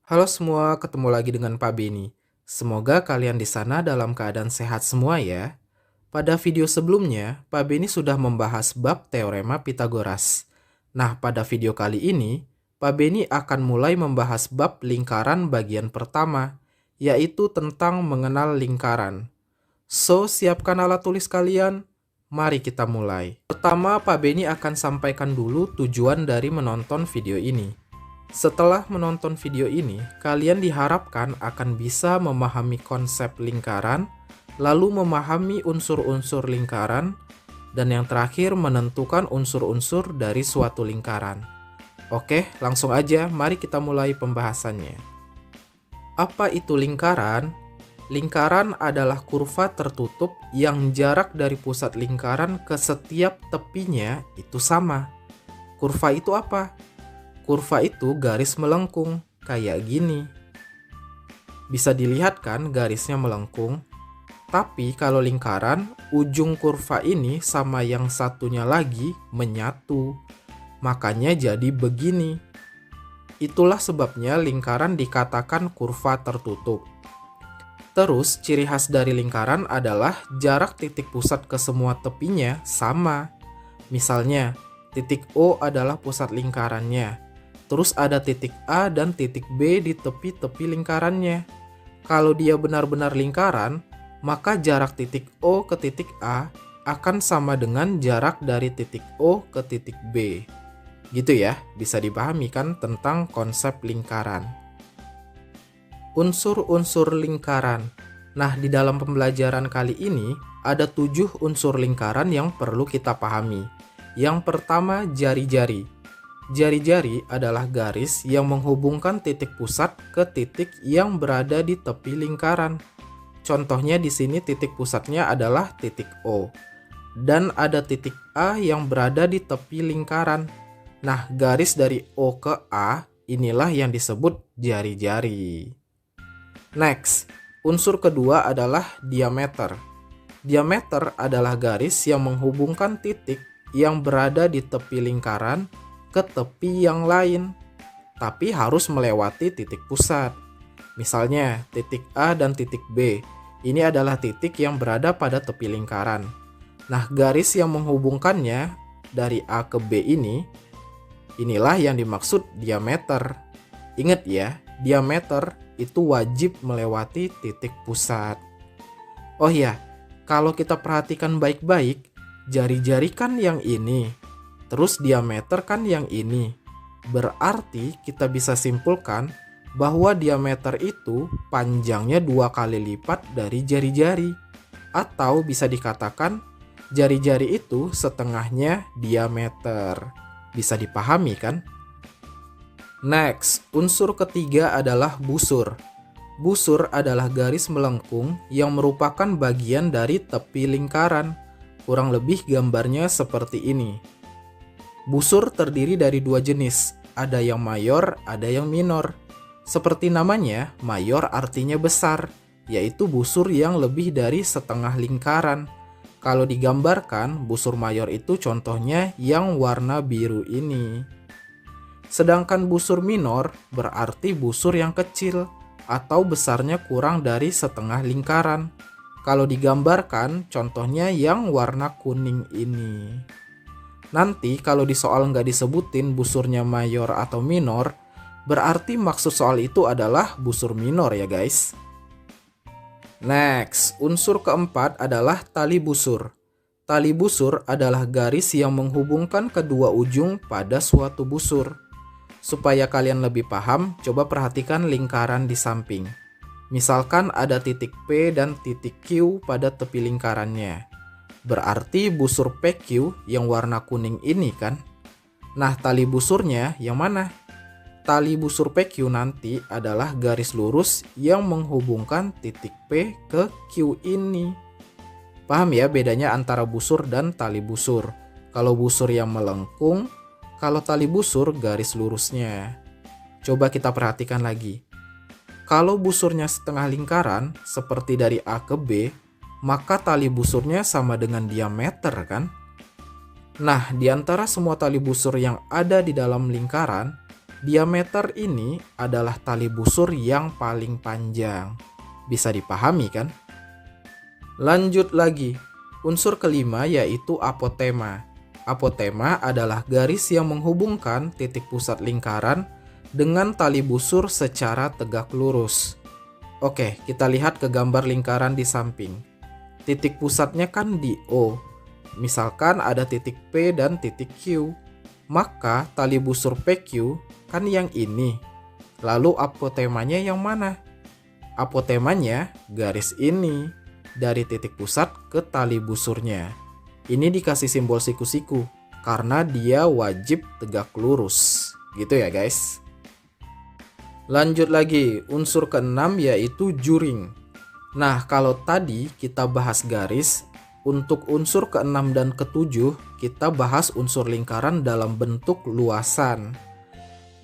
Halo semua, ketemu lagi dengan Pak Beni. Semoga kalian di sana dalam keadaan sehat semua ya. Pada video sebelumnya, Pak Beni sudah membahas bab teorema Pitagoras. Nah, pada video kali ini, Pak Beni akan mulai membahas bab lingkaran bagian pertama, yaitu tentang mengenal lingkaran. So, siapkan alat tulis kalian. Mari kita mulai. Pertama, Pak Beni akan sampaikan dulu tujuan dari menonton video ini. Setelah menonton video ini, kalian diharapkan akan bisa memahami konsep lingkaran, lalu memahami unsur-unsur lingkaran, dan yang terakhir menentukan unsur-unsur dari suatu lingkaran. Oke, langsung aja mari kita mulai pembahasannya. Apa itu lingkaran? Lingkaran adalah kurva tertutup yang jarak dari pusat lingkaran ke setiap tepinya itu sama. Kurva itu apa? Kurva itu garis melengkung, kayak gini. Bisa dilihat kan garisnya melengkung? Tapi kalau lingkaran, ujung kurva ini sama yang satunya lagi menyatu. Makanya jadi begini. Itulah sebabnya lingkaran dikatakan kurva tertutup. Terus, ciri khas dari lingkaran adalah jarak titik pusat ke semua tepinya sama. Misalnya, titik O adalah pusat lingkarannya. Terus ada titik A dan titik B di tepi-tepi lingkarannya. Kalau dia benar-benar lingkaran, maka jarak titik O ke titik A akan sama dengan jarak dari titik O ke titik B. Gitu ya, bisa dipahami kan tentang konsep lingkaran. Unsur-unsur lingkaran. Nah, di dalam pembelajaran kali ini, ada 7 unsur lingkaran yang perlu kita pahami. Yang pertama, jari-jari. Jari-jari adalah garis yang menghubungkan titik pusat ke titik yang berada di tepi lingkaran. Contohnya di sini titik pusatnya adalah titik O. Dan ada titik A yang berada di tepi lingkaran. Nah, garis dari O ke A inilah yang disebut jari-jari. Next, unsur kedua adalah diameter. Diameter adalah garis yang menghubungkan titik yang berada di tepi lingkaran ke tepi yang lain, tapi harus melewati titik pusat. Misalnya, titik A dan titik B, ini adalah titik yang berada pada tepi lingkaran. Nah, garis yang menghubungkannya dari A ke B inilah yang dimaksud diameter. Ingat ya, diameter itu wajib melewati titik pusat. Oh ya, kalau kita perhatikan baik-baik, jari-jari kan yang ini, terus diameter kan yang ini. Berarti kita bisa simpulkan bahwa diameter itu panjangnya 2 kali lipat dari jari-jari. Atau bisa dikatakan jari-jari itu setengahnya diameter. Bisa dipahami kan? Next, unsur ketiga adalah busur. Busur adalah garis melengkung yang merupakan bagian dari tepi lingkaran. Kurang lebih gambarnya seperti ini. Busur terdiri dari 2 jenis, ada yang mayor, ada yang minor. Seperti namanya, mayor artinya besar, yaitu busur yang lebih dari setengah lingkaran. Kalau digambarkan, busur mayor itu contohnya yang warna biru ini. Sedangkan busur minor berarti busur yang kecil atau besarnya kurang dari setengah lingkaran. Kalau digambarkan, contohnya yang warna kuning ini. Nanti kalau di soal nggak disebutin busurnya mayor atau minor, berarti maksud soal itu adalah busur minor ya guys. Next, unsur keempat adalah tali busur. Tali busur adalah garis yang menghubungkan kedua ujung pada suatu busur. Supaya kalian lebih paham, coba perhatikan lingkaran di samping. Misalkan ada titik P dan titik Q pada tepi lingkarannya. Berarti busur PQ yang warna kuning ini kan? Nah, tali busurnya yang mana? Tali busur PQ nanti adalah garis lurus yang menghubungkan titik P ke Q ini. Paham ya bedanya antara busur dan tali busur? Kalau busur yang melengkung, kalau tali busur garis lurusnya. Coba kita perhatikan lagi. Kalau busurnya setengah lingkaran, seperti dari A ke B, maka tali busurnya sama dengan diameter kan? Nah, di antara semua tali busur yang ada di dalam lingkaran, Diameter ini adalah tali busur yang paling panjang. Bisa dipahami kan? Lanjut lagi. Unsur kelima yaitu apotema. Apotema adalah garis yang menghubungkan titik pusat lingkaran dengan tali busur secara tegak lurus. Oke, kita lihat ke gambar lingkaran di samping. Titik pusatnya kan di O. Misalkan ada titik P dan titik Q. Maka tali busur PQ kan yang ini. Lalu apotemanya yang mana? Apotemanya garis ini. Dari titik pusat ke tali busurnya. Ini dikasih simbol siku-siku karena dia wajib tegak lurus. Gitu ya guys. Lanjut lagi, unsur keenam yaitu juring. Nah, kalau tadi kita bahas garis, untuk unsur keenam dan ketujuh kita bahas unsur lingkaran dalam bentuk luasan.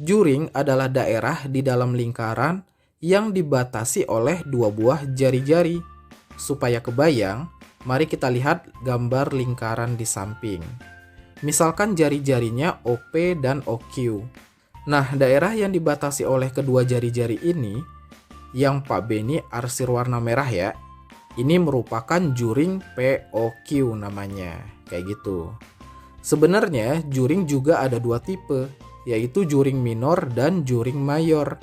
Juring adalah daerah di dalam lingkaran yang dibatasi oleh dua buah jari-jari. Supaya kebayang, mari kita lihat gambar lingkaran di samping. Misalkan jari-jarinya OP dan OQ. Nah, daerah yang dibatasi oleh kedua jari-jari ini, yang Pak Beni arsir warna merah ya, ini merupakan juring POQ namanya, kayak gitu. Sebenarnya juring juga ada dua tipe, yaitu juring minor dan juring mayor.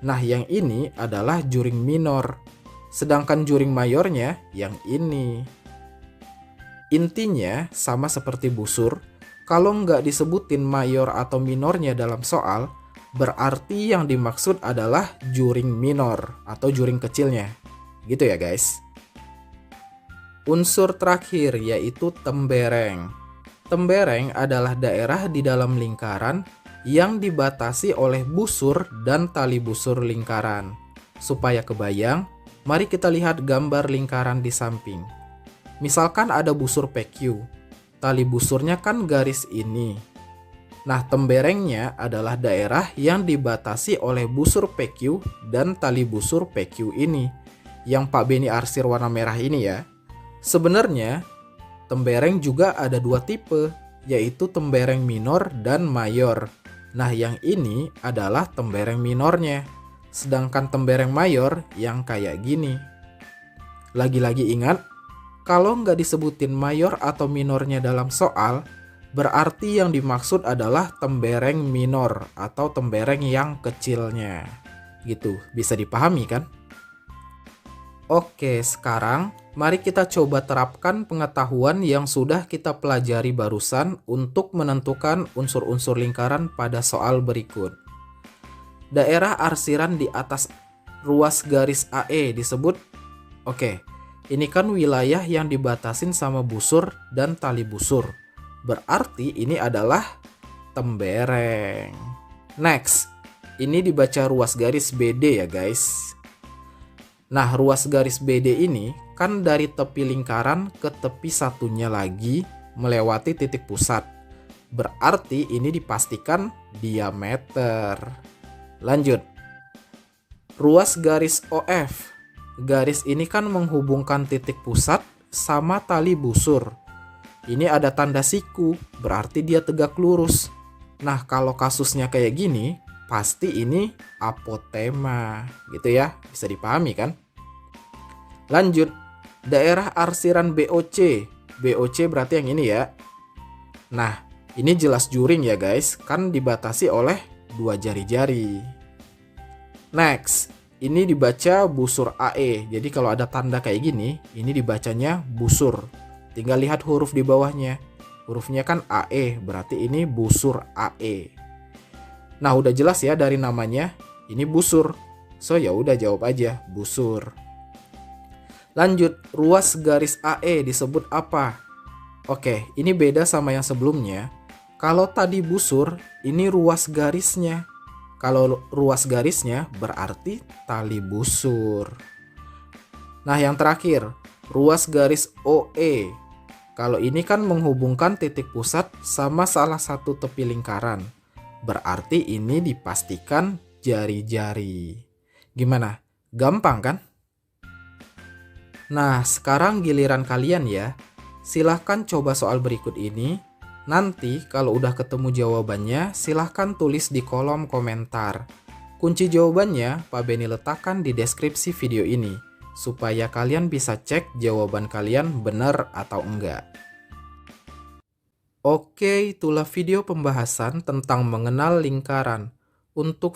Nah, yang ini adalah juring minor. Sedangkan juring mayornya yang ini. Intinya sama seperti busur, kalau nggak disebutin mayor atau minornya dalam soal, berarti yang dimaksud adalah juring minor atau juring kecilnya. Gitu ya guys. Unsur terakhir yaitu tembereng. Tembereng adalah daerah di dalam lingkaran yang dibatasi oleh busur dan tali busur lingkaran. Supaya kebayang, mari kita lihat gambar lingkaran di samping. Misalkan ada busur PQ. Tali busurnya kan garis ini. Nah, temberengnya adalah daerah yang dibatasi oleh busur PQ dan tali busur PQ ini. Yang Pak Beni arsir warna merah ini ya. Sebenarnya, tembereng juga ada dua tipe, yaitu tembereng minor dan mayor. Nah, yang ini adalah tembereng minornya. Sedangkan tembereng mayor yang kayak gini. Lagi-lagi ingat, kalau nggak disebutin mayor atau minornya dalam soal, berarti yang dimaksud adalah tembereng minor atau tembereng yang kecilnya. Gitu, bisa dipahami kan? Oke, sekarang mari kita coba terapkan pengetahuan yang sudah kita pelajari barusan untuk menentukan unsur-unsur lingkaran pada soal berikut. Daerah arsiran di atas ruas garis AE disebut, oke, ini kan wilayah yang dibatasin sama busur dan tali busur. Berarti ini adalah tembereng. Next, ini dibaca ruas garis BD ya guys. Nah, ruas garis BD ini kan dari tepi lingkaran ke tepi satunya lagi melewati titik pusat. Berarti ini dipastikan diameter. Lanjut. Ruas garis OF. Garis ini kan menghubungkan titik pusat sama tali busur. Ini ada tanda siku, berarti dia tegak lurus. Nah, kalau kasusnya kayak gini, pasti ini apotema. Gitu ya, bisa dipahami kan? Lanjut. Daerah arsiran BOC. BOC berarti yang ini ya. Nah, ini jelas juring ya guys, kan dibatasi oleh dua jari-jari. Next, ini dibaca busur AE. Jadi kalau ada tanda kayak gini, ini dibacanya busur. Tinggal lihat huruf di bawahnya. Hurufnya kan AE, berarti ini busur AE. Nah, udah jelas ya dari namanya, ini busur. So ya udah jawab aja, busur. Lanjut, ruas garis AE disebut apa? Oke, ini beda sama yang sebelumnya. Kalau tadi busur, ini ruas garisnya. Kalau ruas garisnya berarti tali busur. Nah, yang terakhir, ruas garis OE. Kalau ini kan menghubungkan titik pusat sama salah satu tepi lingkaran. Berarti ini dipastikan jari-jari. Gimana? Gampang kan? Nah, sekarang giliran kalian ya. Silahkan coba soal berikut ini. Nanti kalau udah ketemu jawabannya, silahkan tulis di kolom komentar. Kunci jawabannya Pak Beni letakkan di deskripsi video ini, supaya kalian bisa cek jawaban kalian benar atau enggak. Oke, itulah video pembahasan tentang mengenal lingkaran. Untuk